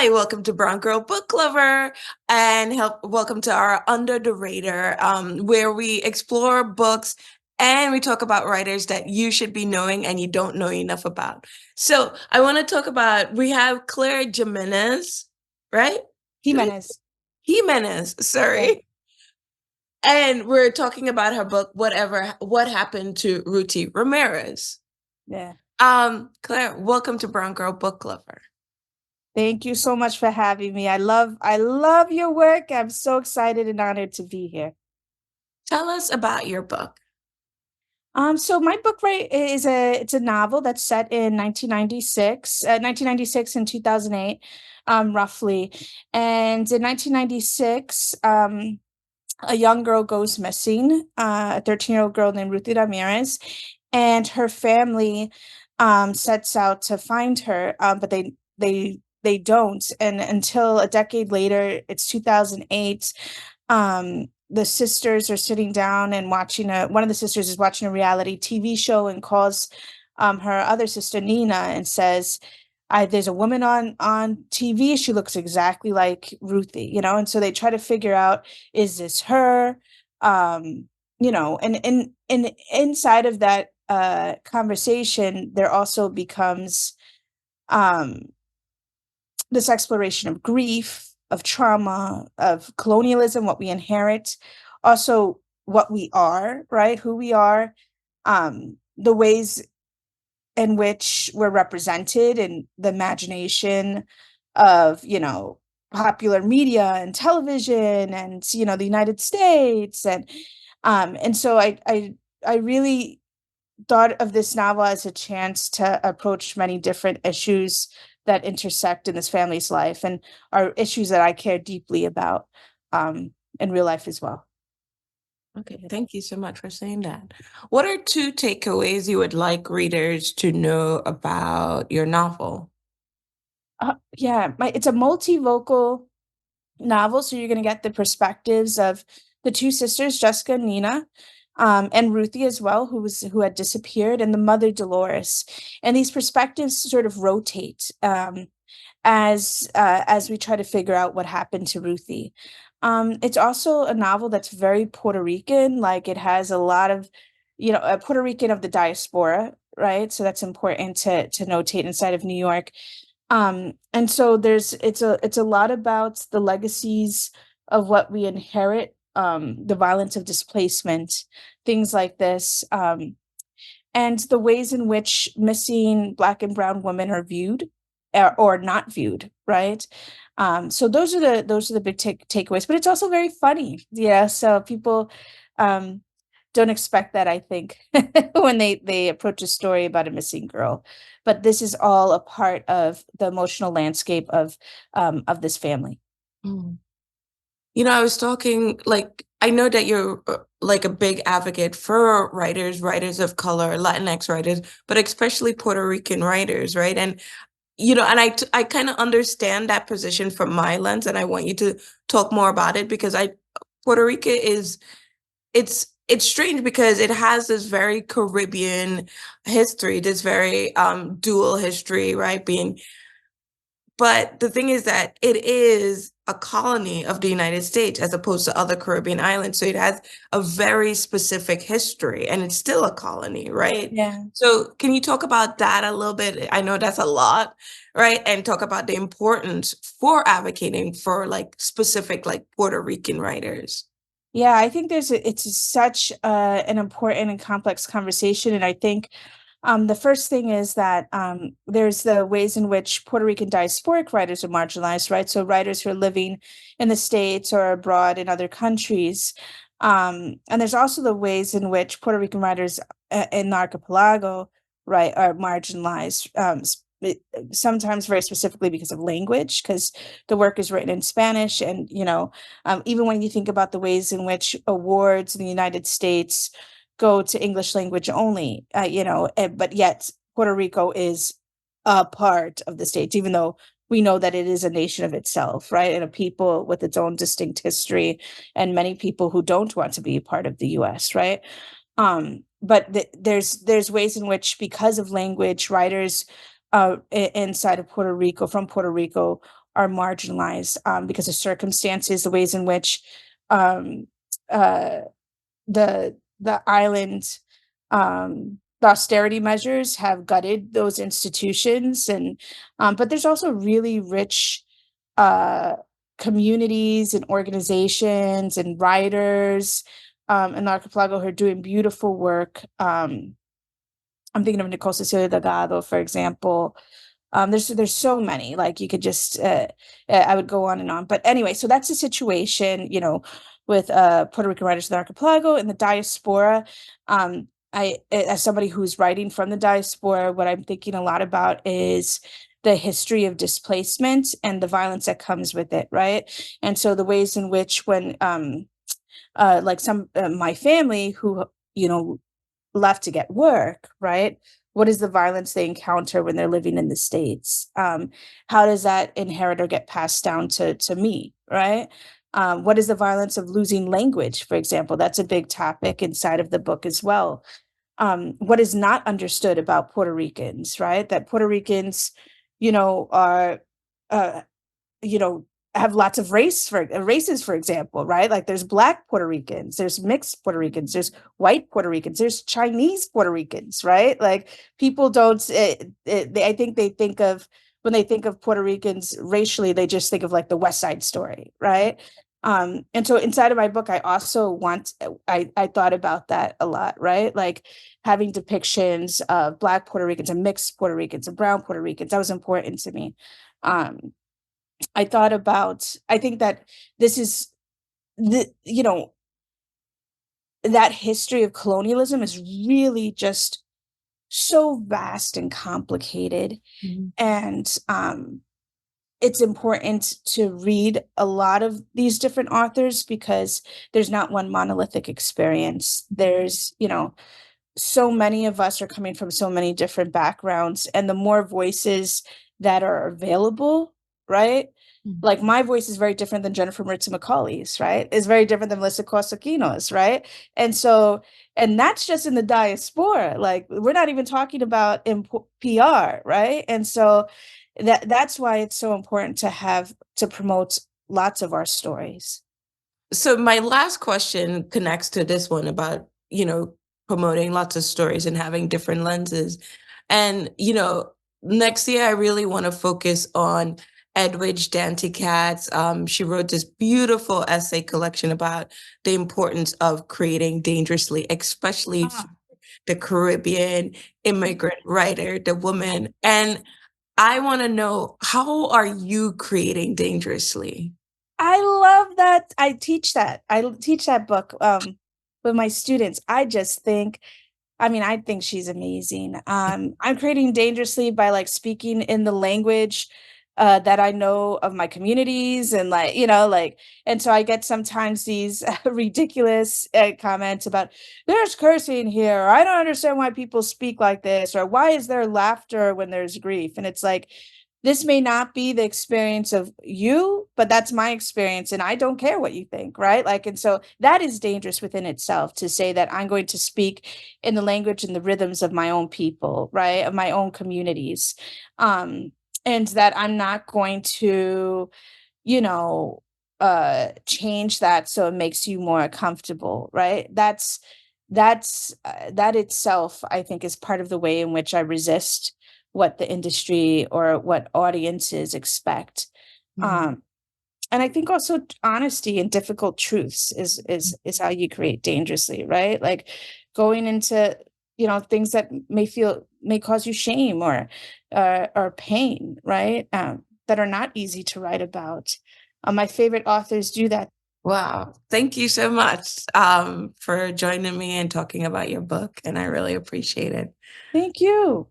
Hi, welcome to Brown Girl Book Lover, and welcome to our Under the Radar, where we explore books and we talk about writers that you should be knowing and you don't know enough about. So I want to talk about, we have Claire Jimenez, right? Jimenez. Jimenez, sorry. Yeah. And we're talking about her book, What Happened to Ruthy Ramirez. Yeah. Claire, welcome to Brown Girl Book Lover. Thank you so much for having me. I love your work. I'm so excited and honored to be here. Tell us about your book. So my book it's a novel that's set in 1996 and 2008, roughly. And in 1996, a young girl goes missing, a 13-year-old girl named Ruthy Ramirez, and her family sets out to find her, but they don't. And until a decade later, it's 2008, the sisters are sitting down and one of the sisters is watching a reality TV show and calls her other sister Nina and says, there's a woman on TV. She looks exactly like Ruthie, and so they try to figure out, is this her? And inside of that conversation, there also becomes um this exploration of grief, of trauma, of colonialism, what we inherit, also what we are, right? Who we are, the ways in which we're represented in the imagination of, popular media and television and, the United States. And so I really thought of this novel as a chance to approach many different issues that intersect in this family's life and are issues that I care deeply about in real life as well. Okay, thank you so much for saying that. What are two takeaways you would like readers to know about your novel? Yeah, it's a multivocal novel, so you're going to get the perspectives of the two sisters, Jessica and Nina, and Ruthie as well, who had disappeared, and the mother Dolores. And these perspectives sort of rotate as we try to figure out what happened to Ruthie. It's also a novel that's very Puerto Rican, like it has a lot of, a Puerto Rican of the diaspora, right? So that's important to notate inside of New York. And so it's a lot about the legacies of what we inherit, the violence of displacement, things like this, and the ways in which missing Black and brown women are viewed or not viewed, right? So those are the big takeaways, but it's also very funny. Yeah, so people um don't expect that, I think, when they approach a story about a missing girl. But this is all a part of the emotional landscape of this family. Mm. I was talking, like, I know that you're like a big advocate for writers of color, Latinx writers, but especially Puerto Rican writers, right? And I kind of understand that position from my lens, and I want you to talk more about it because Puerto Rico is it's strange because it has this very Caribbean history, this very dual history, right? But the thing is that it is a colony of the United States as opposed to other Caribbean islands. So it has a very specific history and it's still a colony, right? Yeah. So can you talk about that a little bit? I know that's a lot, right? And talk about the importance for advocating for like specific like Puerto Rican writers. Yeah, I think it's such an important and complex conversation, and I think the first thing is that there's the ways in which Puerto Rican diasporic writers are marginalized, right? So writers who are living in the States or abroad in other countries, and there's also the ways in which Puerto Rican writers in the archipelago, right, are marginalized. Sometimes very specifically because of language, because the work is written in Spanish, and even when you think about the ways in which awards in the United States go to English language only, but yet Puerto Rico is a part of the States, even though we know that it is a nation of itself, right? And a people with its own distinct history, and many people who don't want to be a part of the US, right? But there's ways in which, because of language, writers inside of Puerto Rico, from Puerto Rico, are marginalized because of circumstances, the ways in which um, uh, the island the austerity measures have gutted those institutions, and but there's also really rich uh, communities and organizations and writers in the archipelago who are doing beautiful work. I'm thinking of Nicole Cecilia Delgado, for example. There's so many, like you could just I would go on and on. But anyway, so that's the situation, you know, with Puerto Rican writers in the archipelago and the diaspora. As somebody who's writing from the diaspora, what I'm thinking a lot about is the history of displacement and the violence that comes with it, right? And so the ways in which when like some my family who, you know, left to get work, right? What is the violence they encounter when they're living in the States? How does that inherit or get passed down to me, right? What is the violence of losing language, for example? That's a big topic inside of the book as well. What is not understood about Puerto Ricans, right? That Puerto Ricans, you know, are uh, you know, have lots of races, for example, right? Like there's Black Puerto Ricans, there's mixed Puerto Ricans, there's white Puerto Ricans, there's Chinese Puerto Ricans, right? Like people don't, I think they think of, when they think of Puerto Ricans racially, they just think of like the West Side Story, right? And so inside of my book, I also I thought about that a lot, right? Like having depictions of Black Puerto Ricans and mixed Puerto Ricans and brown Puerto Ricans. That was important to me. Um, I thought about, I think that this is you know, that history of colonialism is really just so vast and complicated. Mhm. And it's important to read a lot of these different authors because there's not one monolithic experience. There's, you know, so many of us are coming from so many different backgrounds, and the more voices that are available, right? Mhm. Like my voice is very different than Jennifer Maritza McCauley's, right? It's very different than Melissa Costaquino's, right? And so, and that's just in the diaspora. Like we're not even talking about in PR, right? And so that's why it's so important to have to promote lots of our stories. So my last question connects to this one about, promoting lots of stories and having different lenses. And, next year I really want to focus on Edwidge Danty Katz. She wrote this beautiful essay collection about the importance of creating dangerously, especially for Ah. the Caribbean immigrant writer, the woman. And I want to know, how are you creating dangerously? I love that. I teach that. Teach that book with my students. I think she's amazing. I'm creating dangerously by like speaking in the language that I know of my communities, and like, you know, like, and so I get sometimes these ridiculous comments about there's cursing here. Or, I don't understand why people speak like this, or why is there laughter when there's grief? And it's like, this may not be the experience of you, but that's my experience, and I don't care what you think, right? Like, and so that is dangerous within itself, to say that I'm going to speak in the language and the rhythms of my own people, right? Of my own communities. And that I'm not going to, you know, change that so it makes you more comfortable, right? That itself, I think, is part of the way in which I resist what the industry or what audiences expect. Mhm. Um, and I think also honesty and difficult truths is how you create dangerously, right? Like going into, you know, things that may cause you shame or pain, right? That are not easy to write about. My favorite authors do that. Wow. Thank you so much for joining me and talking about your book. And I really appreciate it. Thank you.